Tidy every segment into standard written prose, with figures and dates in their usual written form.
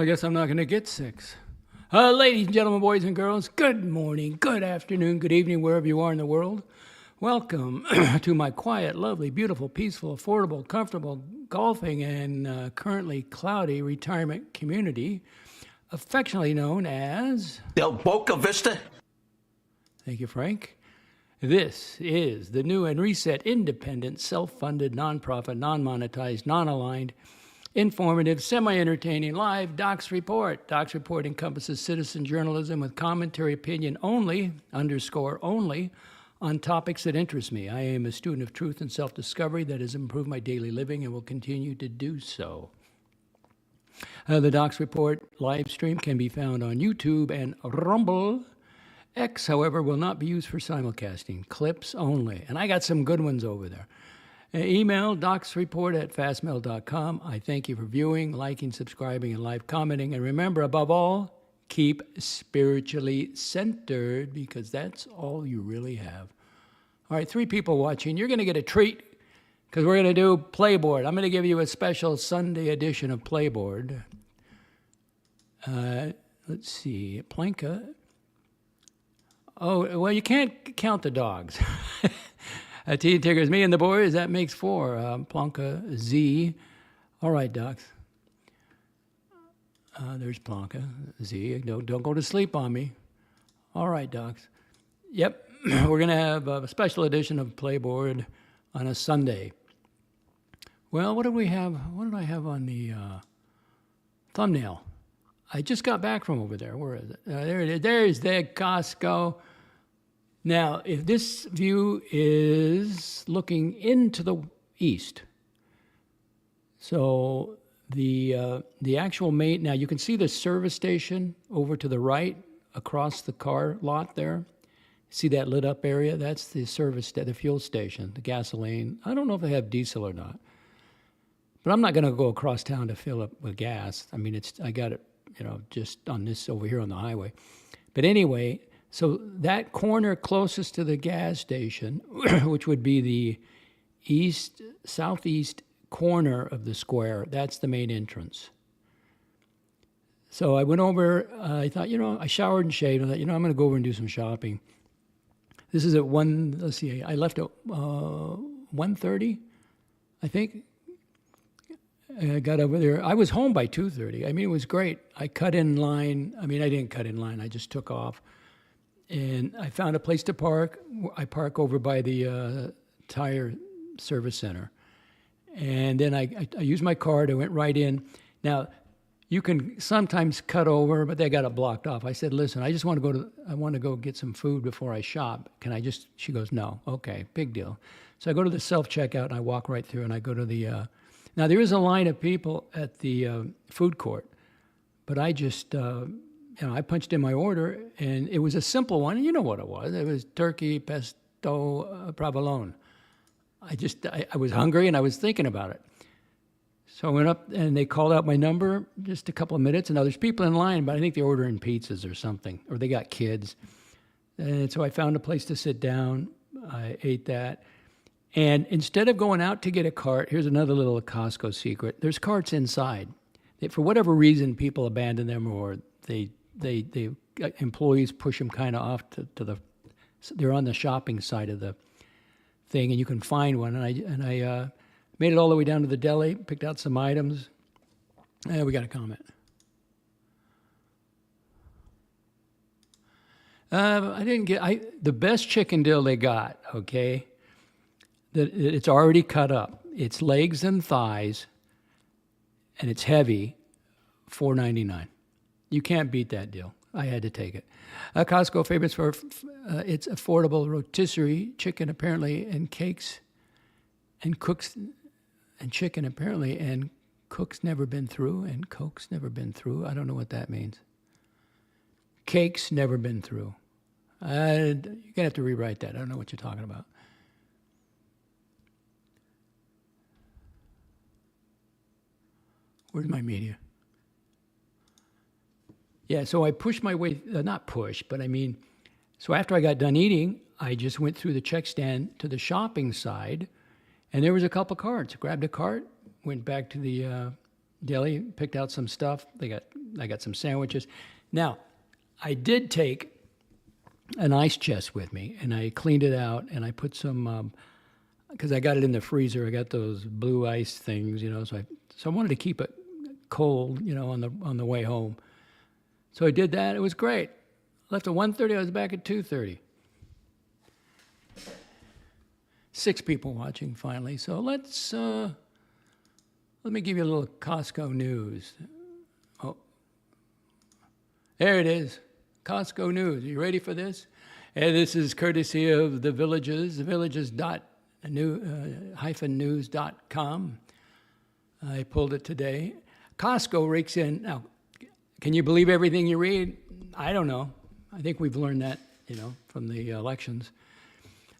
I guess I'm not going to get 6. Ladies and gentlemen, boys and girls, good morning, good afternoon, good evening, wherever you are in the world. Welcome to my quiet, lovely, beautiful, peaceful, affordable, comfortable, golfing, and currently cloudy retirement community, affectionately known as... Del Boca Vista. Thank you, Frank. This is the new and reset, independent, self-funded, nonprofit, non-monetized, non-aligned, informative, semi-entertaining, live DOXX Report. DOXX Report encompasses citizen journalism with commentary, opinion only, _only, on topics that interest me. I am a student of truth and self-discovery that has improved my daily living and will continue to do so. The DOXX Report live stream can be found on YouTube and Rumble. X, however, will not be used for simulcasting, clips only. And I got some good ones over there. Email doxreport@fastmail.com. I thank you for viewing, liking, subscribing, and live commenting. And remember, above all, keep spiritually centered because that's all you really have. All right, 3 people watching. You're going to get a treat because we're going to do Playboard. I'm going to give you a special Sunday edition of Playboard. Let's see, Planka. Oh, well, you can't count the dogs. T and Tiggers, me and the boys, that makes 4. Plonka, Z. All right, Docs. There's Plonka, Z. Don't go to sleep on me. All right, Docs. Yep, we're going to have a special edition of Playboard on a Sunday. Well, what do we have? What did I have on the thumbnail? I just got back from over there. Where is it? There it is. There's the Costco. Now, if this view is looking into the east, so the actual main, now you can see the service station over to the right across the car lot there. See that lit up area? That's the the fuel station, the gasoline. I don't know if they have diesel or not, but I'm not going to go across town to fill up with gas. I mean, I got it, just on this over here on the highway. But anyway, so that corner closest to the gas station, which would be the southeast corner of the square, that's the main entrance. So I went over, I thought, I showered and shaved. I thought, I'm going to go over and do some shopping. This is at let's see, I left at 1:30, I think. I got over there. I was home by 2:30. I mean, it was great. I cut in line. I mean, I didn't cut in line. I just took off. And I found a place to park. I park over by the tire service center. And then I used my card. I went right in. Now, you can sometimes cut over, but they got it blocked off. I said, listen, I want to go get some food before I shop. She goes, no. Okay, big deal. So I go to the self-checkout, and I walk right through, and I go to the... Now, there is a line of people at the food court, but I just... I punched in my order, and it was a simple one. And you know what it was. It was turkey, pesto, provolone. I was hungry, and I was thinking about it. So I went up, and they called out my number just a couple of minutes. And now there's people in line, but I think they're ordering pizzas or something, or they got kids. And so I found a place to sit down. I ate that. And instead of going out to get a cart, here's another little Costco secret. There's carts inside. For whatever reason, people abandon them, or they employees push them kind of off they're on the shopping side of the thing, and you can find one. And I made it all the way down to the deli, picked out some items. We got a comment. I didn't get the best chicken dill they got. Okay, it's already cut up. It's legs and thighs, and it's heavy. $4.99. You can't beat that deal. I had to take it. Costco famous for its affordable rotisserie chicken, apparently, and cakes, and cooks, and chicken, apparently, and cooks never been through, and Coke's never been through. I don't know what that means. Cakes never been through. You're going to have to rewrite that. I don't know what you're talking about. Where's my media? Yeah, so I pushed my way, not push, but I mean, so after I got done eating, I just went through the check stand to the shopping side, and there was a couple carts. Grabbed a cart, went back to the deli, picked out some stuff. I got some sandwiches. Now, I did take an ice chest with me, and I cleaned it out, and I put some, because I got it in the freezer. I got those blue ice things, so I wanted to keep it cold, on the way home. So I did that. It was great. Left at 1:30. I was back at 2:30. 6 people watching finally. So let me give you a little Costco news. Oh, there it is. Costco news. Are you ready for this? And this is courtesy of the Villages, villages.news.com. I pulled it today. Costco rakes in. Now, can you believe everything you read? I don't know. I think we've learned that, from the elections.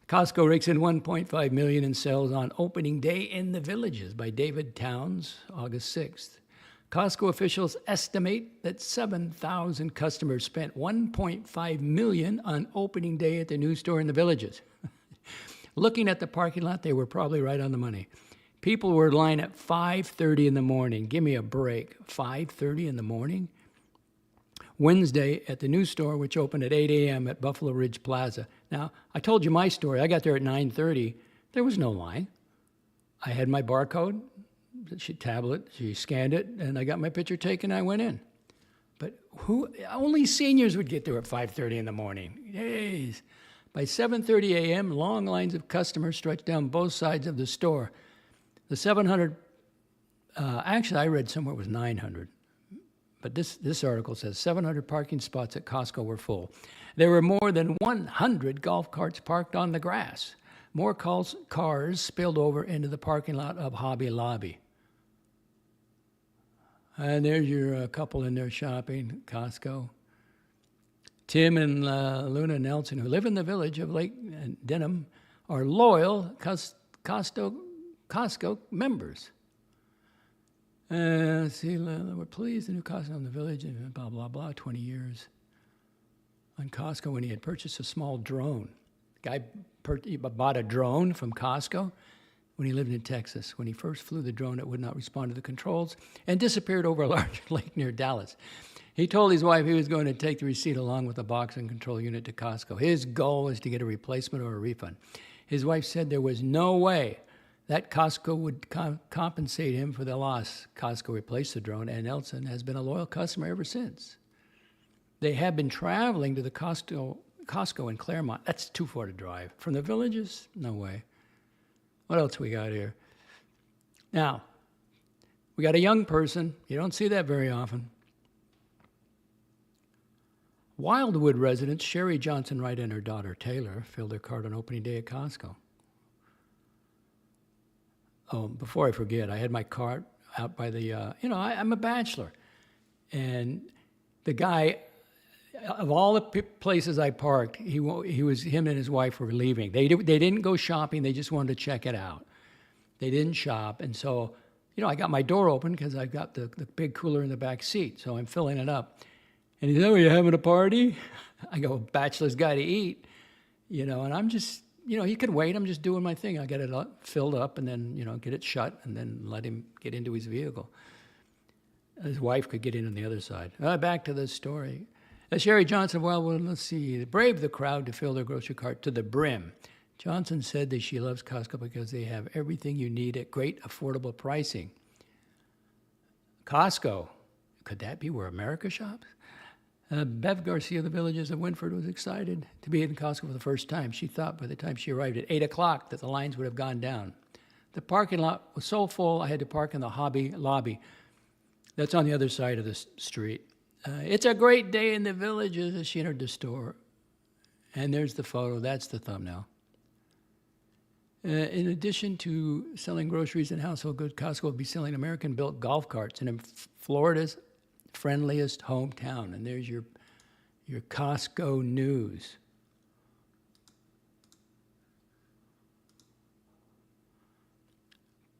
Costco rakes in $1.5 million in sales on opening day in the Villages by David Towns, August 6th. Costco officials estimate that 7,000 customers spent $1.5 million on opening day at the new store in the Villages. Looking at the parking lot, they were probably right on the money. People were in line at 5:30 in the morning. Give me a break. 5:30 in the morning? Wednesday at the new store, which opened at 8 a.m. at Buffalo Ridge Plaza. Now, I told you my story. I got there at 9:30. There was no line. I had my barcode, tablet. She scanned it, and I got my picture taken. I went in. But only seniors would get there at 5:30 in the morning. Jeez. By 7:30 a.m., long lines of customers stretched down both sides of the store. The 700, actually, I read somewhere it was 900. But this article says 700 parking spots at Costco were full. There were more than 100 golf carts parked on the grass. More cars spilled over into the parking lot of Hobby Lobby. And there's your couple in there shopping, Costco. Tim and Luna Nelson, who live in the village of Lake Denham, are loyal Costco members. We're pleased the new Costco in the village, and blah, blah, blah, 20 years on Costco when he had purchased a small drone. Guy bought a drone from Costco when he lived in Texas. When he first flew the drone, it would not respond to the controls and disappeared over a large lake near Dallas. He told his wife he was going to take the receipt along with the box and control unit to Costco. His goal was to get a replacement or a refund. His wife said there was no way that Costco would compensate him for the loss. Costco replaced the drone, and Nelson has been a loyal customer ever since. They have been traveling to the Costco in Claremont. That's too far to drive. From the Villages? No way. What else we got here? Now, we got a young person. You don't see that very often. Wildwood residents Sherry Johnson Wright and her daughter Taylor filled their cart on opening day at Costco. Oh, before I forget, I had my cart out by the, I'm a bachelor. And the guy, of all the places I parked, him and his wife were leaving. They didn't go shopping. They just wanted to check it out. They didn't shop. And so, I got my door open because I've got the big cooler in the back seat. So I'm filling it up. And he said, "Oh, are you having a party?" I go, "Bachelor's got to eat." And I'm just, he could wait. I'm just doing my thing. I get it filled up and then, get it shut and then let him get into his vehicle. His wife could get in on the other side. Back to the story. Sherry Johnson, let's see, braved the crowd to fill their grocery cart to the brim. Johnson said that she loves Costco because they have everything you need at great affordable pricing. Costco, could that be where America shops? Bev Garcia of the Villages of Winford was excited to be in Costco for the first time. She thought by the time she arrived at 8 o'clock that the lines would have gone down. The parking lot was so full, I had to park in the Hobby Lobby. That's on the other side of the street. It's a great day in the Villages as she entered the store. And there's the photo. That's the thumbnail. In addition to selling groceries and household goods, Costco will be selling American-built golf carts in Florida's friendliest hometown. And there's your Costco news.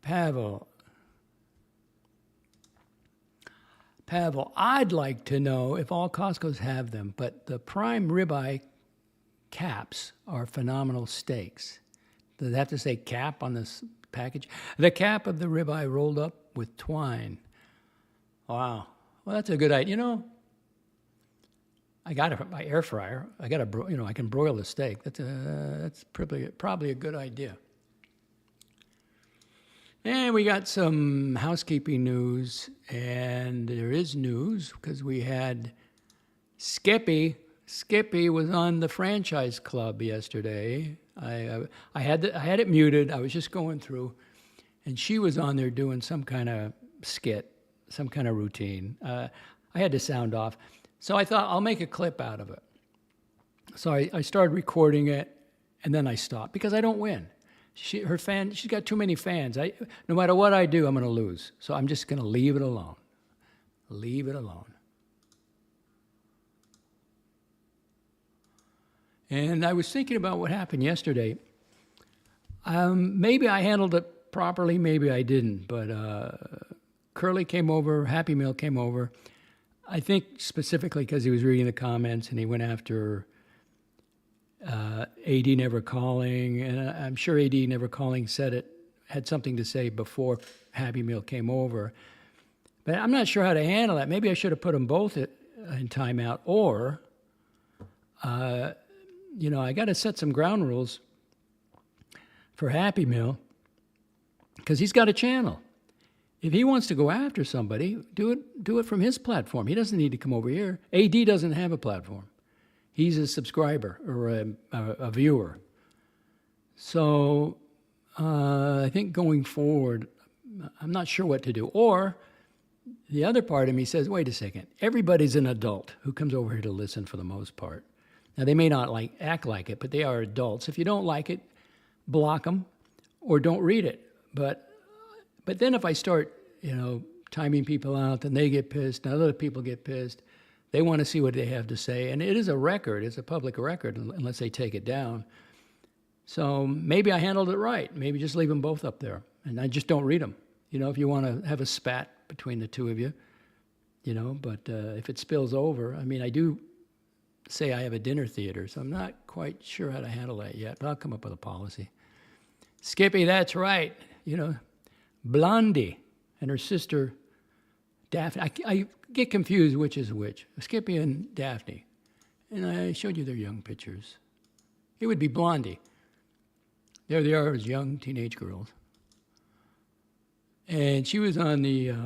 Pavel, I'd like to know if all Costco's have them, but the prime ribeye caps are phenomenal steaks. Does it have to say cap on this package? The cap of the ribeye rolled up with twine. Wow. Well, that's a good idea. You know, I got it my air fryer. I got I can broil the steak. That's probably a good idea. And we got some housekeeping news, and there is news because we had Skippy. Skippy was on the franchise club yesterday. I had it muted. I was just going through, and she was on there doing some kind of skit, some kind of routine. I had to sound off. So I thought I'll make a clip out of it. So I started recording it, and then I stopped because I don't win. She's got too many fans. No matter what I do, I'm going to lose. So I'm just going to leave it alone. Leave it alone. And I was thinking about what happened yesterday. Maybe I handled it properly, maybe I didn't. But Curly came over, Happy Meal came over. I think specifically because he was reading the comments and he went after AD Never Calling. And I'm sure AD Never Calling had something to say before Happy Meal came over. But I'm not sure how to handle that. Maybe I should have put them both in timeout. Or, I got to set some ground rules for Happy Meal because he's got a channel. If he wants to go after somebody, do it from his platform. He doesn't need to come over here. AD doesn't have a platform. He's a subscriber or a viewer. So I think going forward, I'm not sure what to do. Or the other part of me says, wait a second, everybody's an adult who comes over here to listen for the most part. Now, they may not act like it, but they are adults. If you don't like it, block them or don't read it. But then if I start, timing people out, then they get pissed, and other people get pissed. They want to see what they have to say. And it is a record. It's a public record unless they take it down. So maybe I handled it right. Maybe just leave them both up there. And I just don't read them. If you want to have a spat between the two of you, but if it spills over, I do say I have a dinner theater, so I'm not quite sure how to handle that yet, but I'll come up with a policy. Skippy, that's right. Blondie and her sister, Daphne. I get confused which is which, Skippy and Daphne. And I showed you their young pictures. It would be Blondie. There they are as young teenage girls. And she was on the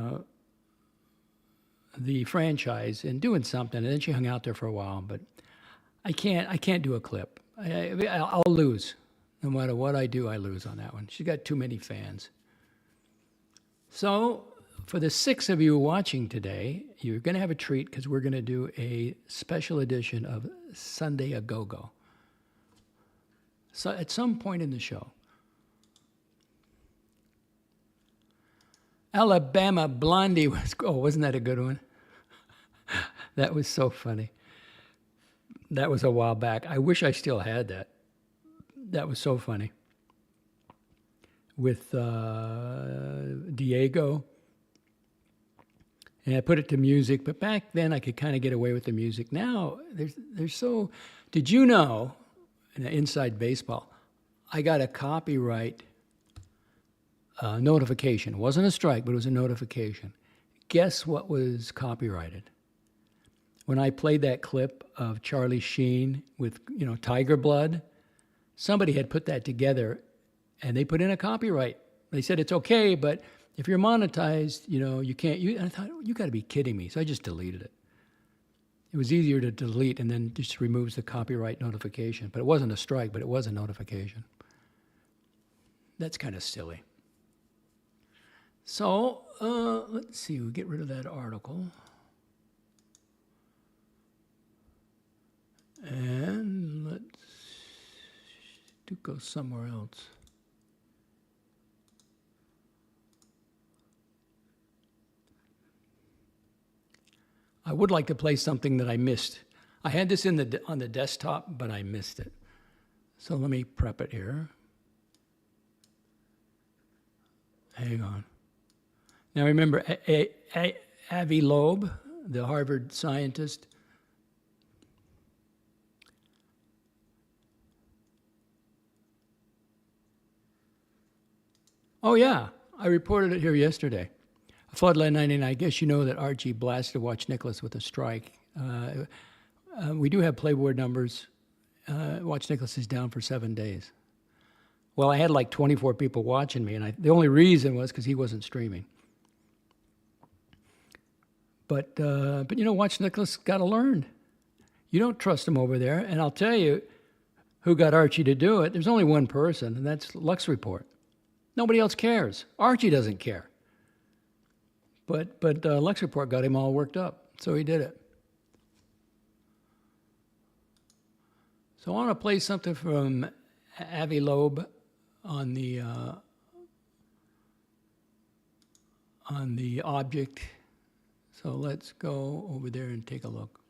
franchise and doing something, and then she hung out there for a while. But I can't do a clip. I'll lose. No matter what I do, I lose on that one. She's got too many fans. So for the 6 of you watching today, you're going to have a treat because we're going to do a special edition of Sunday A Go-Go. So at some point in the show, Alabama Blondie wasn't that a good one? That was so funny. That was a while back. I wish I still had that. That was so funny. With Diego. And I put it to music, but back then I could kind of get away with the music. Now, there's so... Did you know, in Inside Baseball, I got a copyright notification. It wasn't a strike, but it was a notification. Guess what was copyrighted? When I played that clip of Charlie Sheen with, Tiger Blood, somebody had put that together and they put in a copyright. They said it's okay, but if you're monetized, you can't use it. And I thought, you got to be kidding me. So I just deleted it. It was easier to delete and then just removes the copyright notification. But it wasn't a strike, but it was a notification. That's kind of silly. So let's see, we'll get rid of that article. And let's go somewhere else. I would like to play something that I missed. I had this on the desktop, but I missed it. So let me prep it here. Hang on. Now remember, Avi Loeb, the Harvard scientist, oh yeah, I reported it here yesterday. A Floodlight 99, I guess you know that Archie blasted Watch Nicholas with a strike. We do have playboard numbers. Watch Nicholas is down for 7 days. Well, I had like 24 people watching me, and the only reason was because he wasn't streaming. But you know, Watch Nicholas got to learn. You don't trust him over there, and I'll tell you who got Archie to do it. There's only one person, and that's DOXX Report. Nobody else cares. Archie doesn't care. But DOXX Report got him all worked up, so he did it. So I want to play something from Avi Loeb on the object. So let's go over there and take a look.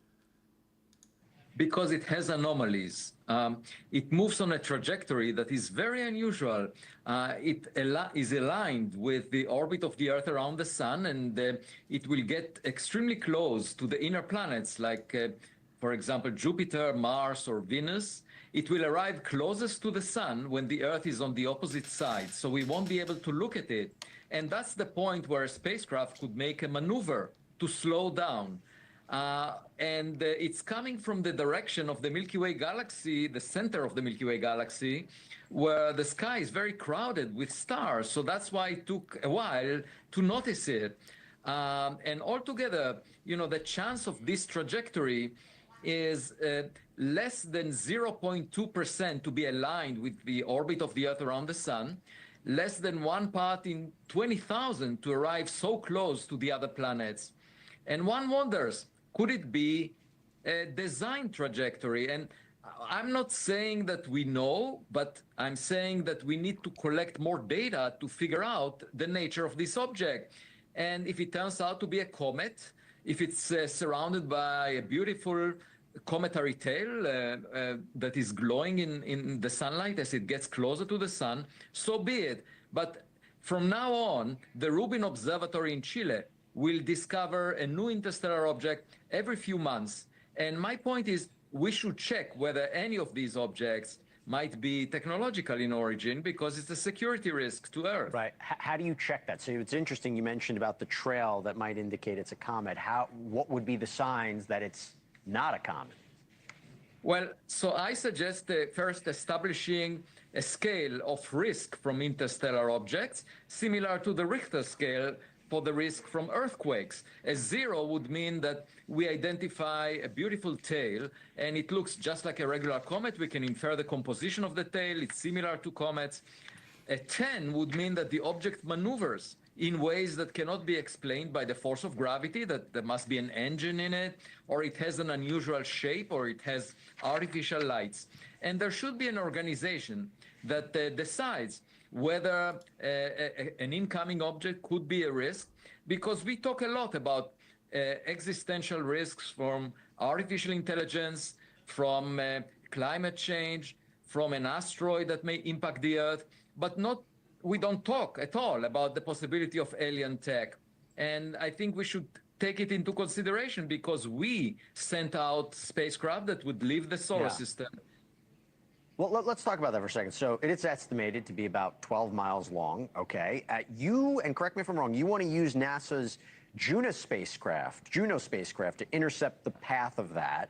Because it has anomalies. It moves on a trajectory that is very unusual. It is aligned with the orbit of the Earth around the Sun, and it will get extremely close to the inner planets, like, for example, Jupiter, Mars, or Venus. It will arrive closest to the Sun when the Earth is on the opposite side, so we won't be able to look at it. And that's the point where a spacecraft could make a maneuver to slow down. And it's coming from the direction of the Milky Way galaxy, the center of the Milky Way galaxy, where the sky is very crowded with stars. So that's why it took a while to notice it. And altogether, you know, the chance of this trajectory is less than 0.2% to be aligned with the orbit of the Earth around the Sun, less than 1 part in 20,000 to arrive so close to the other planets. And one wonders, could it be a design trajectory? And I'm not saying that we know, but I'm saying that we need to collect more data to figure out the nature of this object. And if it turns out to be a comet, if it's surrounded by a beautiful cometary tail that is glowing in the sunlight as it gets closer to the Sun, so be it. But from now on, the Rubin Observatory in Chile will discover a new interstellar object every few months. And my point is, we should check whether any of these objects might be technological in origin, because it's a security risk to Earth. Right. How do you check that? So it's interesting you mentioned about the trail that might indicate it's a comet. What would be the signs that it's not a comet? Well, so I suggest first establishing a scale of risk from interstellar objects, similar to the Richter scale for the risk from earthquakes. A 0 would mean that we identify a beautiful tail, and it looks just like a regular comet. We can infer the composition of the tail. It's similar to comets. A 10 would mean that the object maneuvers in ways that cannot be explained by the force of gravity, that there must be an engine in it, or it has an unusual shape, or it has artificial lights. And there should be an organization that decides whether an incoming object could be a risk, because we talk a lot about existential risks from artificial intelligence, from climate change, from an asteroid that may impact the Earth, but we don't talk at all about the possibility of alien tech. And I think we should take it into consideration, because we sent out spacecraft that would leave the solar system. Well, let's talk about that for a second. So it is estimated to be about 12 miles long, okay? And correct me if I'm wrong, you want to use NASA's Juno spacecraft to intercept the path of that.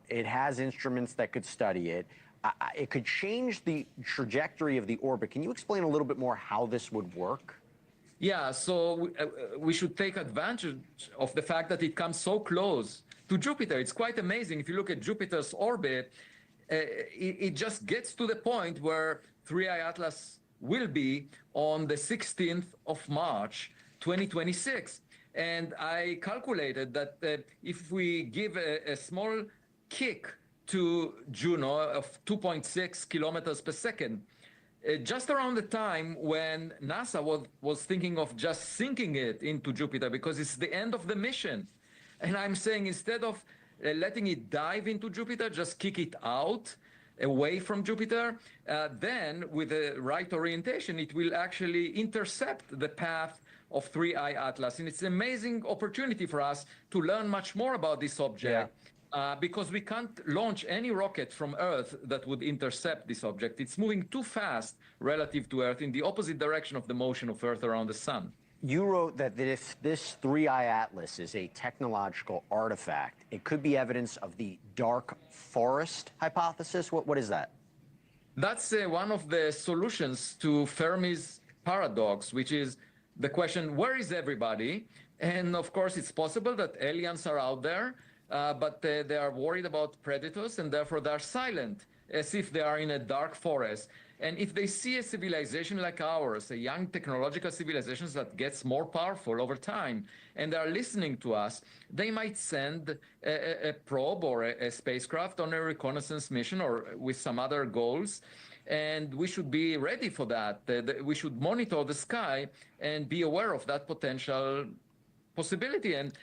It has instruments that could study it. It could change the trajectory of the orbit. Can you explain a little bit more how this would work? Yeah, so we should take advantage of the fact that it comes so close to Jupiter. It's quite amazing. If you look at Jupiter's orbit, it just gets to the point where 3I Atlas will be on the 16th of March, 2026. And I calculated that if we give a small kick to Juno of 2.6 kilometers per second, just around the time when NASA was thinking of just sinking it into Jupiter, because it's the end of the mission. And I'm saying, instead of letting it dive into Jupiter, just kick it out away from Jupiter, then with the right orientation, it will actually intercept the path of 3I Atlas. And it's an amazing opportunity for us to learn much more about this object. Because we can't launch any rocket from Earth that would intercept this object. It's moving too fast relative to Earth, in the opposite direction of the motion of Earth around the Sun. You wrote that if this three-eye atlas is a technological artifact, it could be evidence of the dark forest hypothesis. What is that? That's one of the solutions to Fermi's paradox, which is the question, where is everybody? And of course, it's possible that aliens are out there, but they are worried about predators, and therefore they're silent, as if they are in a dark forest. And if they see a civilization like ours, a young technological civilization that gets more powerful over time, and they are listening to us, they might send a probe or a spacecraft on a reconnaissance mission or with some other goals. And we should be ready for that. We should monitor the sky and be aware of that potential possibility. And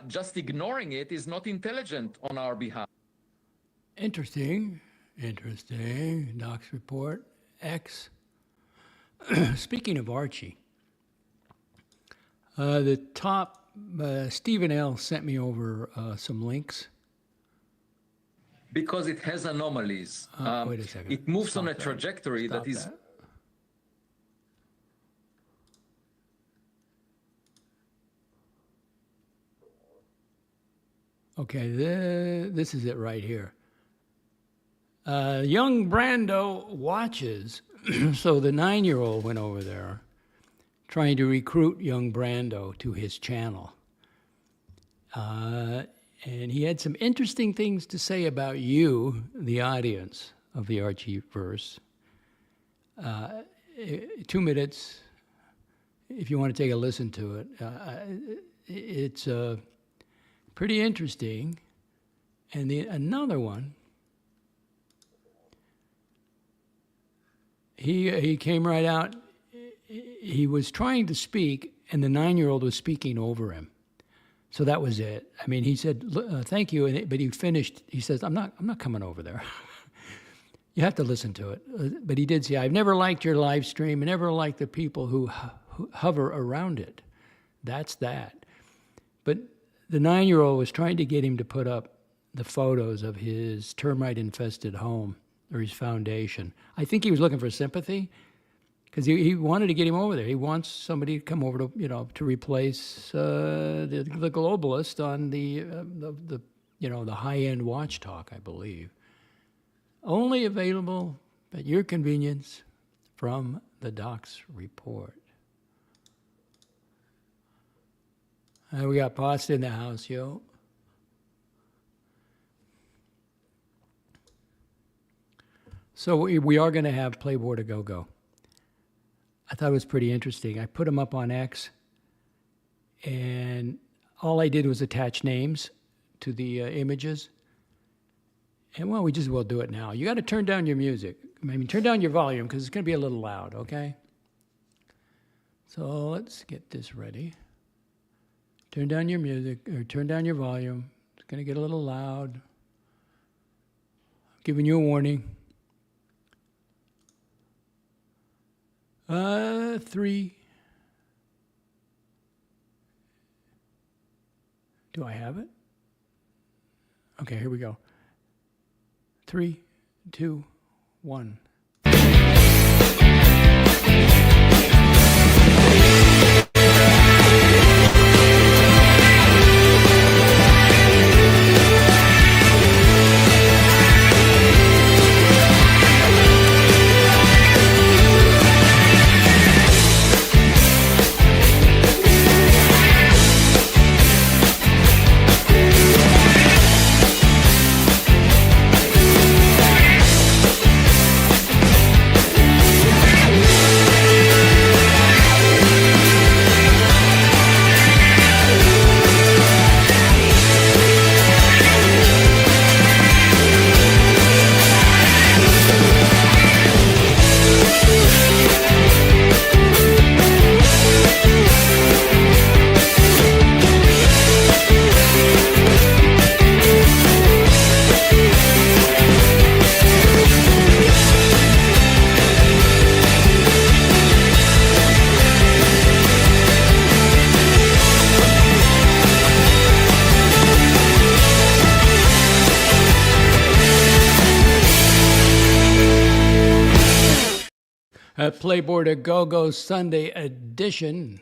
just ignoring it is not intelligent on our behalf. Interesting. DOXX Report. X. Speaking of Archie, the top, Stephen L. sent me over some links. Because it has anomalies. Wait a second. It moves Stop on a that. trajectory Stop that is... that. Okay, this is it right here. Young Brando watches. So the 9-year-old went over there trying to recruit young Brando to his channel. And he had some interesting things to say about you, the audience of the Archieverse. 2 minutes, if you want to take a listen to it. It's pretty interesting. And another one, he came right out. He was trying to speak, and the 9-year-old was speaking over him. So that was it. I mean, he said, "Thank you," but he finished. He says, "I'm not coming over there." You have to listen to it. But he did say, "I've never liked your live stream. I never liked the people who hover around it." That's that. But the 9-year-old was trying to get him to put up the photos of his termite-infested home or his foundation. I think he was looking for sympathy because he wanted to get him over there. He wants somebody to come over to, to replace the globalist on the high-end watch talk, I believe. Only available at your convenience from the DOXX Report. We got pasta in the house, yo. So we are going to have Playboard a Go-Go. I thought it was pretty interesting. I put them up on X, and all I did was attach names to the images. And, well, we just will do it now. You got to turn down your music. I mean, turn down your volume because it's going to be a little loud, okay? So let's get this ready. Turn down your music, or turn down your volume. It's going to get a little loud. I'm giving you a warning. 3. Do I have it? Okay, here we go. 3, 2, 1. Playboard a Go-Go Sunday edition.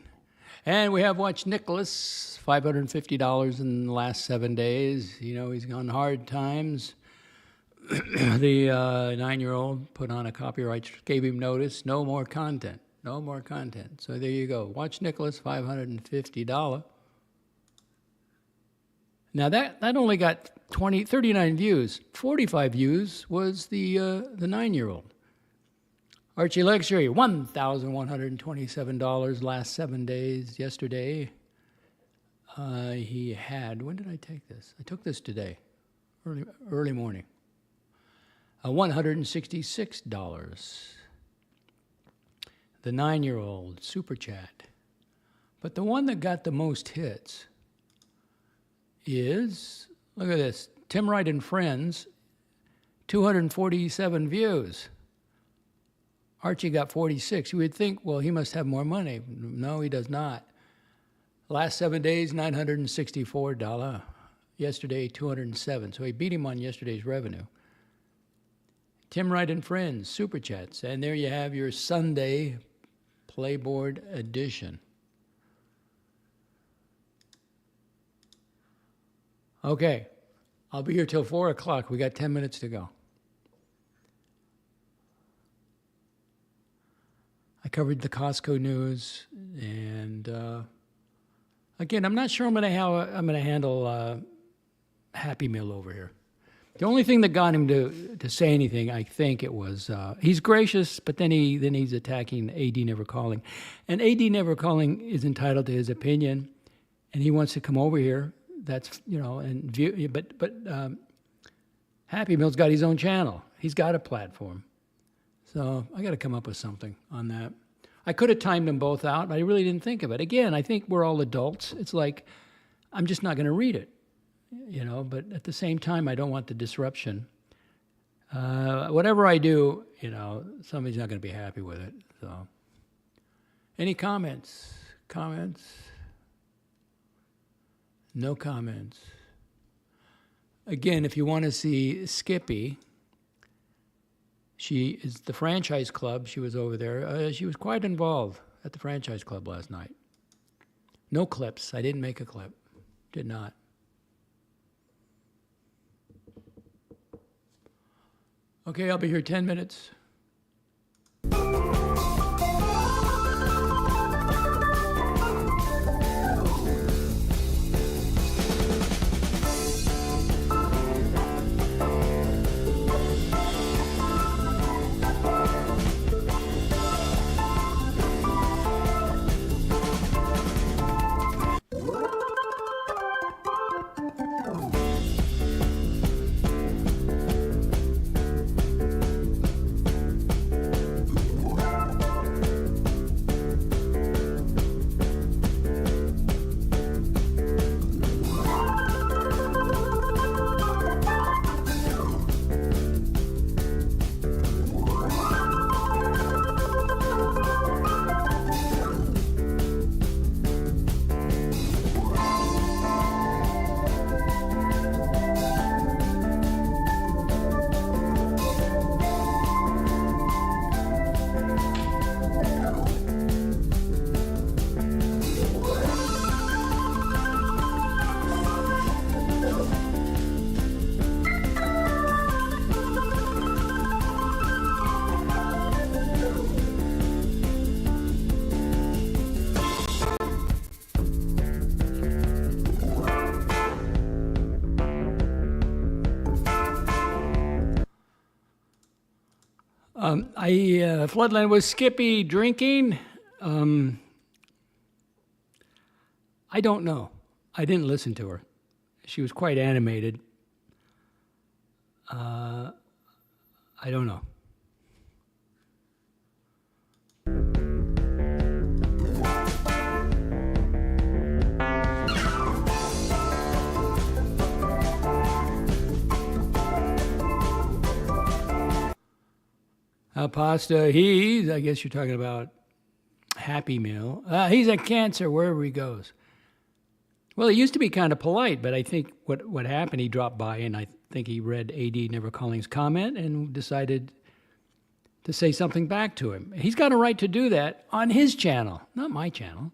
And we have watched Nicholas, $550 in the last 7 days. You know, he's gone hard times. The 9-year-old put on a copyright, gave him notice, no more content, no more content. So there you go. Watch Nicholas, $550. Now that only got 39 views. 45 views was the 9-year-old. Archie Luxury, $1,127 last 7 days. Yesterday, he had, when did I take this? I took this today, early morning. $166. The 9-year-old, Super Chat. But the one that got the most hits is, look at this, Tim Wright and Friends, 247 views. Archie got 46. You would think, well, he must have more money. No, he does not. Last 7 days, $964. Yesterday, 207. So he beat him on yesterday's revenue. Tim Wright and Friends, Super Chats. And there you have your Sunday Playboard edition. Okay, I'll be here till 4 o'clock. We got 10 minutes to go. I covered the Costco news, and again, I'm not sure how I'm going to handle Happy Meal over here. The only thing that got him to say anything, I think it was, he's gracious, but then he's attacking AD Never Calling. And AD Never Calling is entitled to his opinion, and he wants to come over here. That's, you know, and view, but Happy Meal's got his own channel. He's got a platform. So I got to come up with something on that. I could have timed them both out, but I really didn't think of it. Again, I think we're all adults. It's like, I'm just not going to read it. You know, but at the same time, I don't want the disruption. Whatever I do, you know, somebody's not going to be happy with it. So, any comments? Comments? No comments. Again, if you want to see Skippy, she is the franchise club. She was over there. She was quite involved at the franchise club last night. No clips. I didn't make a clip. Did not. Okay, I'll be here 10 minutes. Floodland, was Skippy drinking? I don't know. I didn't listen to her. She was quite animated. I don't know. Pasta, I guess you're talking about Happy Meal. He's a Cancer wherever he goes. Well, he used to be kind of polite, but I think what happened, he dropped by, and I think he read AD Never Calling's comment and decided to say something back to him. He's got a right to do that on his channel, not my channel.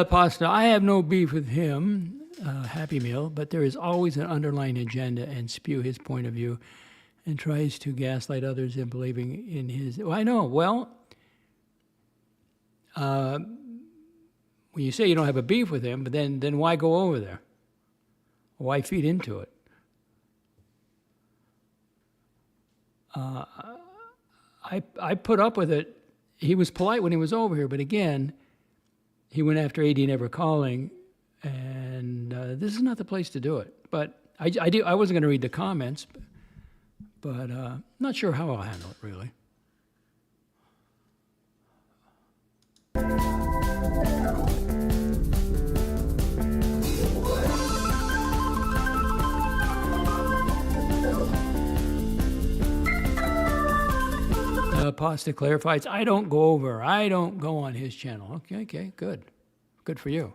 Pasta, I have no beef with him, Happy Meal, but there is always an underlying agenda and spew his point of view and tries to gaslight others in believing in his. Well, I know. Well, when you say you don't have a beef with him, but then why go over there? Why feed into it? I put up with it. He was polite when he was over here, but again, he went after AD never calling, and this is not the place to do it. But I wasn't going to read the comments, but not sure how I'll handle it, really. Pasta clarifies, I don't go on his channel. Okay, good. Good for you.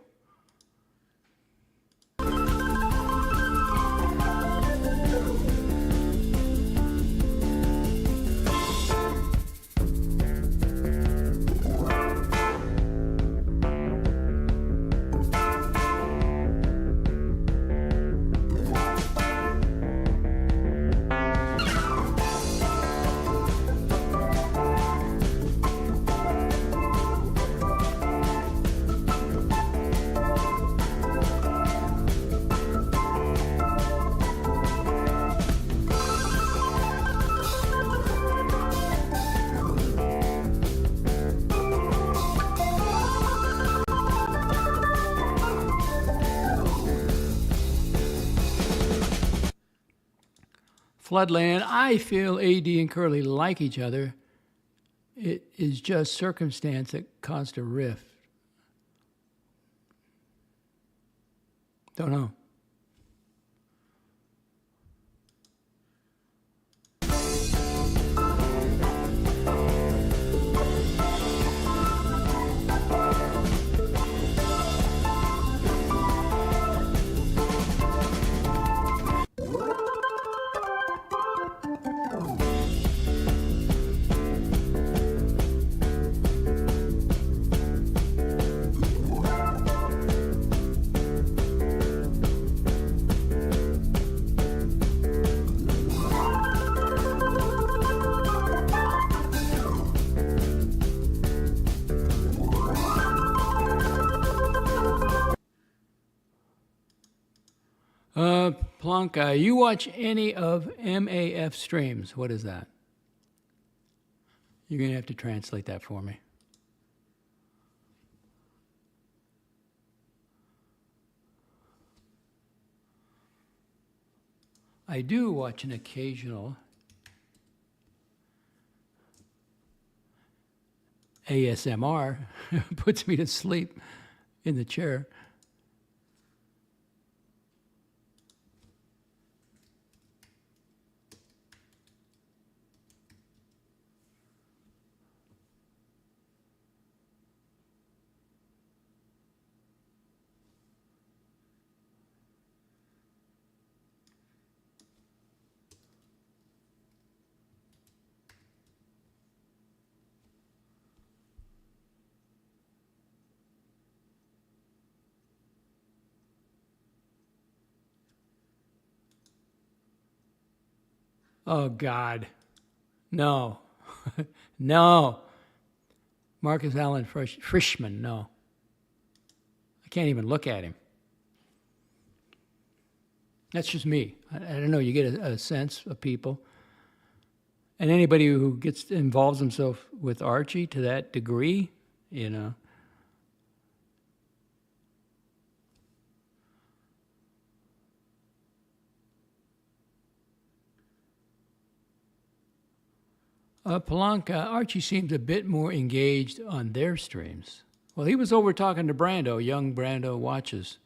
Floodland, I feel AD and Curly like each other. It is just circumstance that caused a rift. Don't know. Planka, you watch any of MAF streams? What is that? You're going to have to translate that for me. I do watch an occasional ASMR. Puts me to sleep in the chair. Oh, God. No. No. Marcus Allen Frischman, no. I can't even look at him. That's just me. I don't know. You get a sense of people. And anybody who involves himself with Archie to that degree, you know. Palanca, Archie seems a bit more engaged on their streams. Well, he was over talking to Brando. Young Brando watches.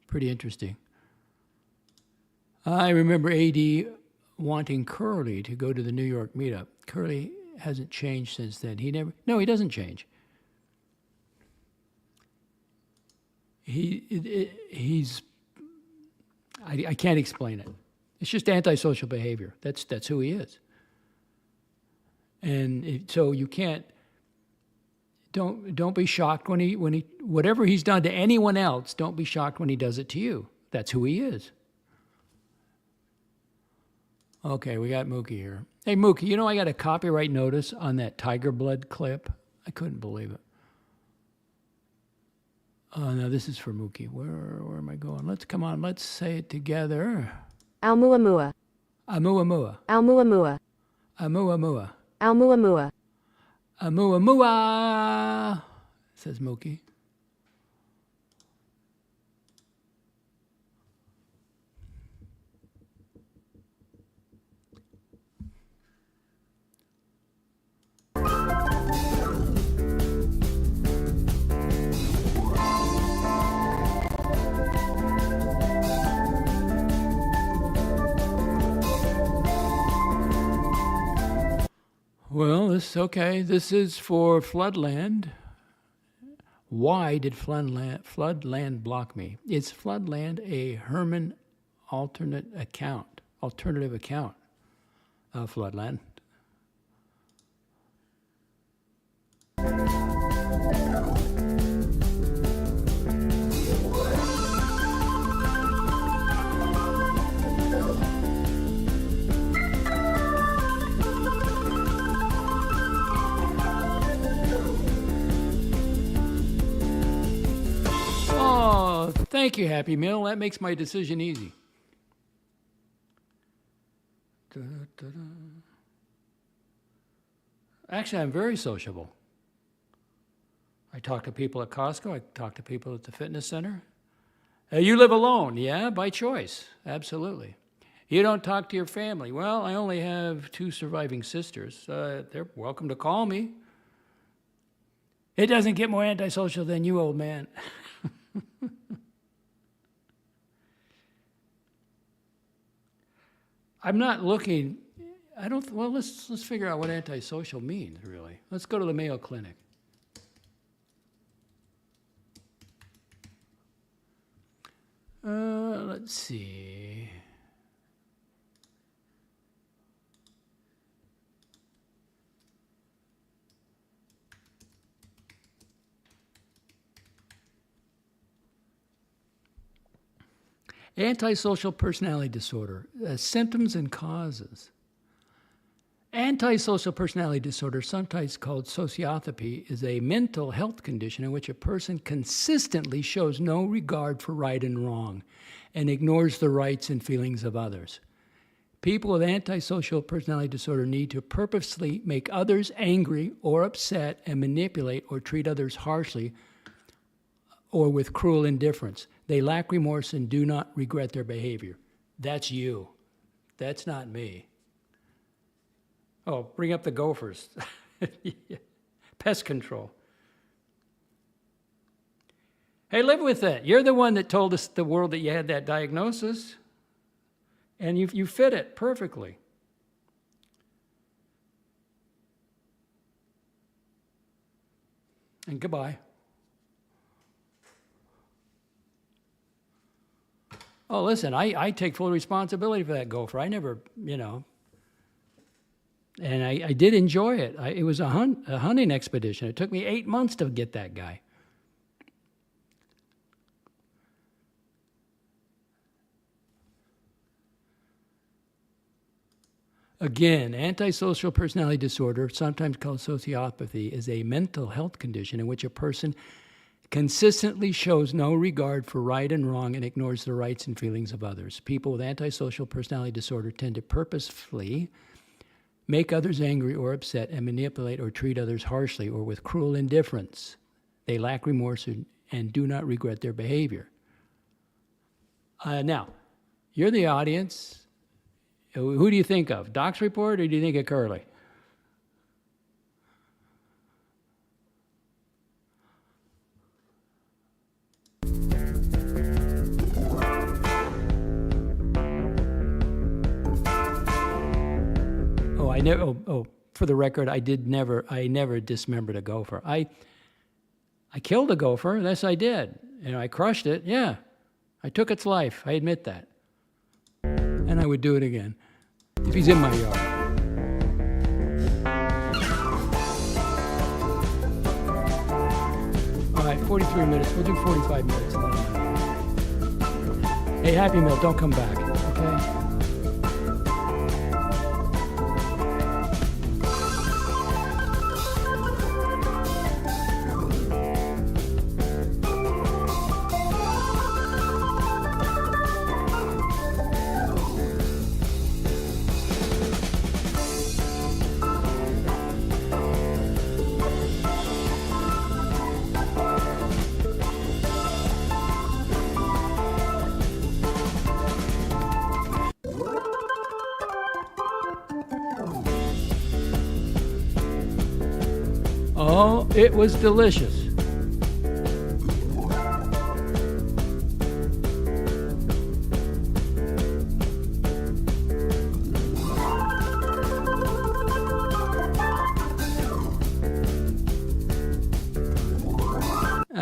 Pretty interesting. I remember AD wanting Curly to go to the New York meetup. Curly hasn't changed since then. He doesn't change. I can't explain it. It's just antisocial behavior. That's who he is. And so you can't don't be shocked when he whatever he's done to anyone else, don't be shocked when he does it to you. That's who he is. Okay, we got Mookie here. Hey, Mookie, you know I got a copyright notice on that tiger blood clip? I couldn't believe it. Oh, no, this is for Mookie. Where am I going? Let's say it together. Aumuamua. Aumuamua. Aumuamua. Aumuamua. Aumuamua. Aumuamua, says Mookie. Well, this is for Floodland. Why did Floodland block me? Is Floodland a Herman alternative account of Floodland? Oh, thank you, Happy Meal. That makes my decision easy. Actually, I'm very sociable. I talk to people at Costco. I talk to people at the fitness center. You live alone. Yeah, by choice. Absolutely. You don't talk to your family. Well, I only have 2 surviving sisters. They're welcome to call me. It doesn't get more antisocial than you, old man. I'm not looking, well, let's figure out what antisocial means, really. Let's go to the Mayo Clinic. Let's see. Antisocial personality disorder, symptoms and causes. Antisocial personality disorder, sometimes called sociopathy, is a mental health condition in which a person consistently shows no regard for right and wrong and ignores the rights and feelings of others. People with antisocial personality disorder need to purposely make others angry or upset and manipulate or treat others harshly or with cruel indifference. They lack remorse and do not regret their behavior. That's you. That's not me. Oh, bring up the gophers. Pest control. Hey, live with it. You're the one that told us the world that you had that diagnosis, and you fit it perfectly. And goodbye. Oh, listen, I take full responsibility for that gopher. I never, and I did enjoy it. It was a hunting expedition. It took me 8 months to get that guy. Again, antisocial personality disorder, sometimes called sociopathy, is a mental health condition in which a person consistently shows no regard for right and wrong and ignores the rights and feelings of others. People with antisocial personality disorder tend to purposefully make others angry or upset and manipulate or treat others harshly or with cruel indifference. They lack remorse and do not regret their behavior. Now, you're the audience. Who do you think of? DOXX Report, or do you think of Curly? For the record, I never dismembered a gopher. I killed a gopher. Yes, I did. I crushed it. Yeah, I took its life. I admit that. And I would do it again if he's in my yard. 43 minutes. We'll do 45 minutes. Hey, Happy Meal, don't come back, okay? Oh, it was delicious.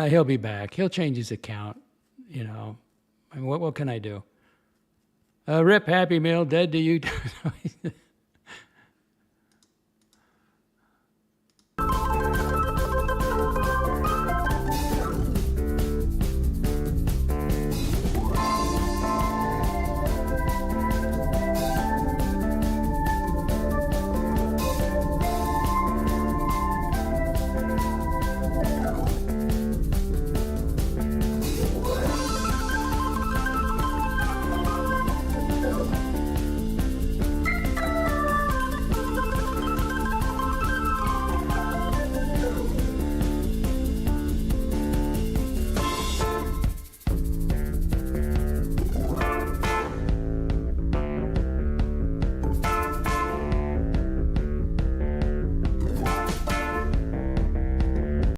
He'll be back. He'll change his account, you know. I mean, what can I do? Rip Happy Meal, dead to you.